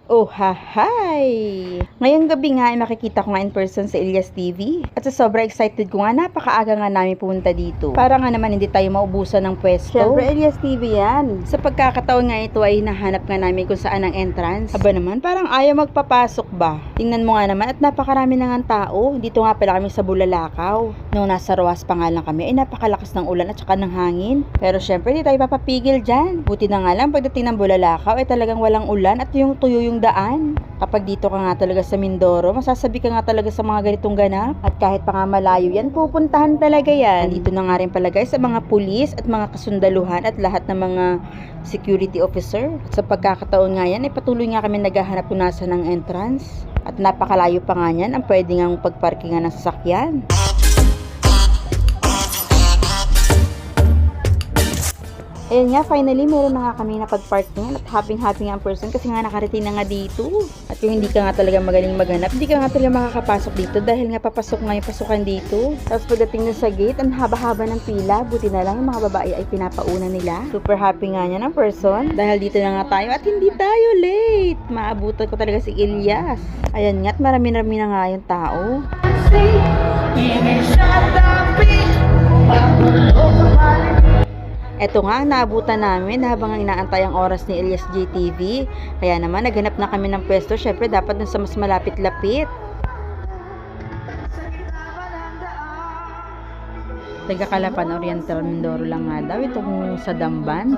Oh, hi! Ngayong gabi nga ay makikita ko nga in person sa Elias TV. At sa sobrang excited ko nga, napakaaga nga namin pumunta dito. Para nga naman hindi tayo maubusan ng pwesto. Siyempre, Elias TV yan. Sa pagkakataon nga ito ay hinahanap nga namin kung saan ang entrance. Aba naman, parang ayaw magpapasok ba? Tingnan mo nga naman at napakarami na nga tao. Dito nga pala kami sa Bulalakaw. Nung nasa Roas pa nga lang kami, ay napakalakas ng ulan at saka ng hangin. Pero syempre, hindi tayo papapigil dyan. Buti na nga lang, pagdating ng Bulalakaw ay talagang walang ulan at yung tuyo yung daan. Kapag dito ka nga talaga sa Mindoro, masasabi ka nga talaga sa mga ganitong ganap. At kahit pa nga malayo yan, pupuntahan talaga yan. Dito na nga rin pala guys sa mga pulis at mga kasundaluhan at lahat ng mga security officer. At sa pagkakataon nga yan, ay patuloy nga kami naghahanap kung nasa ng entrance. At napakalayo pa nga yan ang pwede nga pagparkingan ng sasakyan. Ayun nga, finally, meron na nga kami na pag-parking at happy-happy nga ang person kasi nga nakarating na nga dito. At yung hindi ka nga talaga magaling maghanap, hindi ka nga talaga makakapasok dito dahil nga papasok nga yung pasukan dito. Tapos pagdating na sa gate, ang haba-haba ng pila, buti na lang yung mga babae ay pinapauna nila. Super happy nga niya ng person dahil dito na nga tayo at hindi tayo late. Maabutan ko talaga si Elias. Ayan nga, at marami-rami na nga yung tao. Eto nga ang naabutan namin habang inaantay ang oras ni Elias JTV. Kaya naman naghanap na kami ng pwesto. Syempre dapat dun sa mas malapit-lapit. Taga Calapan Oriental Mindoro lang nga daw itong sa Damban.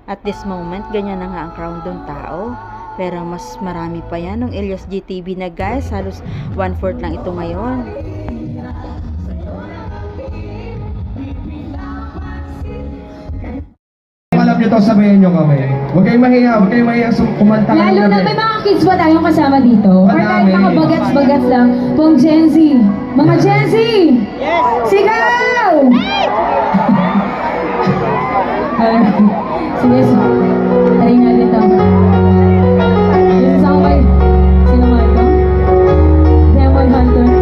At this moment ganyan na nga ang crowd ng tao. Pero mas marami pa yan ng Elias JTV na guys. Halos 1/4 lang ito ngayon. Alam nyo to, sabayan nyo kami. Huwag kayong mahiya, kumanta lang Lalo na may mga kids ba tayong kasama dito? Or kahit mga bagats-bagats lang, pong Gen Z. Mga Gen Z! Yes! Sigaw! Sige, tarin natin ito. This is all by, sino nga ito? Demon Hunters.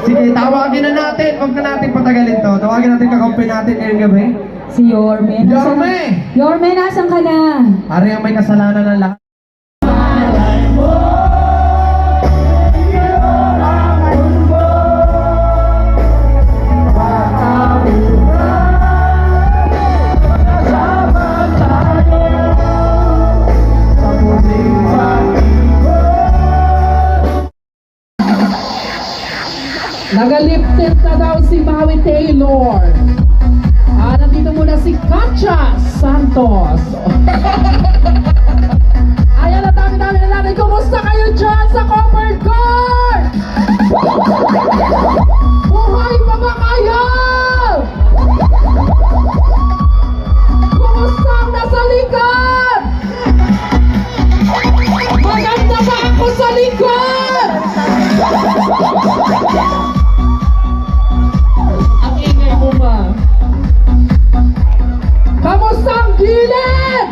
Sige, tawagin na natin. Huwag na natin patagalin to. Tawagin natin kakampi natin ngayong gabi. Si Yorme. Yorme! Yorme, nasan ka na? Ari ang may kasalanan ng lahat. Nagalipted na daw si Maui Taylor. Nandito muna si Katja Santos. Ayan, ang dami-dami na natin. Kumusta kayo dyan sa Copper Court? Buhay pa ba kayo? Kumusta ang nasa likod? Maganda ba ako sa likod? Ang ingay mo ba? Kamusta ang gilid?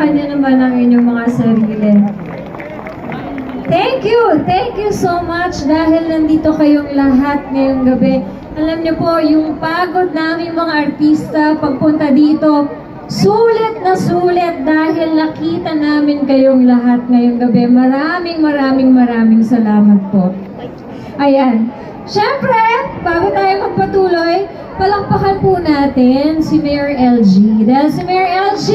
palakpakan niyo naman ang inyong mga sarili. Thank you so much dahil nandito kayong lahat ngayong gabi. Alam niyo po, yung pagod namin mga artista pagpunta dito, sulit na sulit dahil nakita namin kayong lahat ngayong gabi. Maraming salamat po. Ayan. Siyempre, bago tayo magpatuloy, palakpakan po natin si Mayor LG. Dahil si Mayor LG,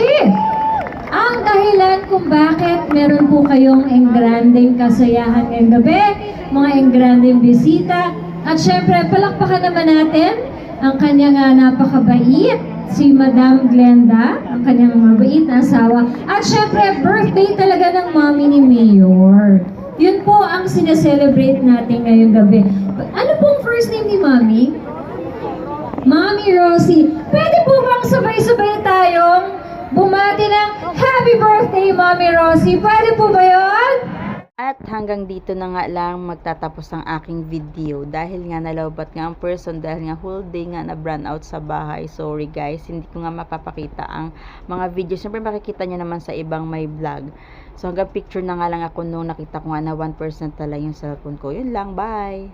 ang dahilan kung bakit meron po kayong engranding kasayahan ngayong gabi, mga engranding bisita, at syempre, palakpakan naman natin ang kanyang napakabait, si Madam Glenda, ang kanyang mabait na asawa. At syempre, birthday talaga ng mommy ni Mayor. Yun po ang sineselebrate natin ngayong gabi. Ano pong first name ni Mommy? Mommy Rosie. Pwede po bang sabay-sabay tayong bumati ng Happy Birthday, Mommy Rosie? Pwede po ba yun? At hanggang dito na nga lang magtatapos ang aking video dahil nga nalobat nga ang person dahil nga whole day nga na brand out sa bahay. Sorry guys, hindi ko nga mapapakita ang mga video. Siyempre makikita nyo naman sa ibang may vlog. So hanggang picture na nga lang ako nung nakita ko nga na 1% na lang yung cellphone ko. Yun lang, bye!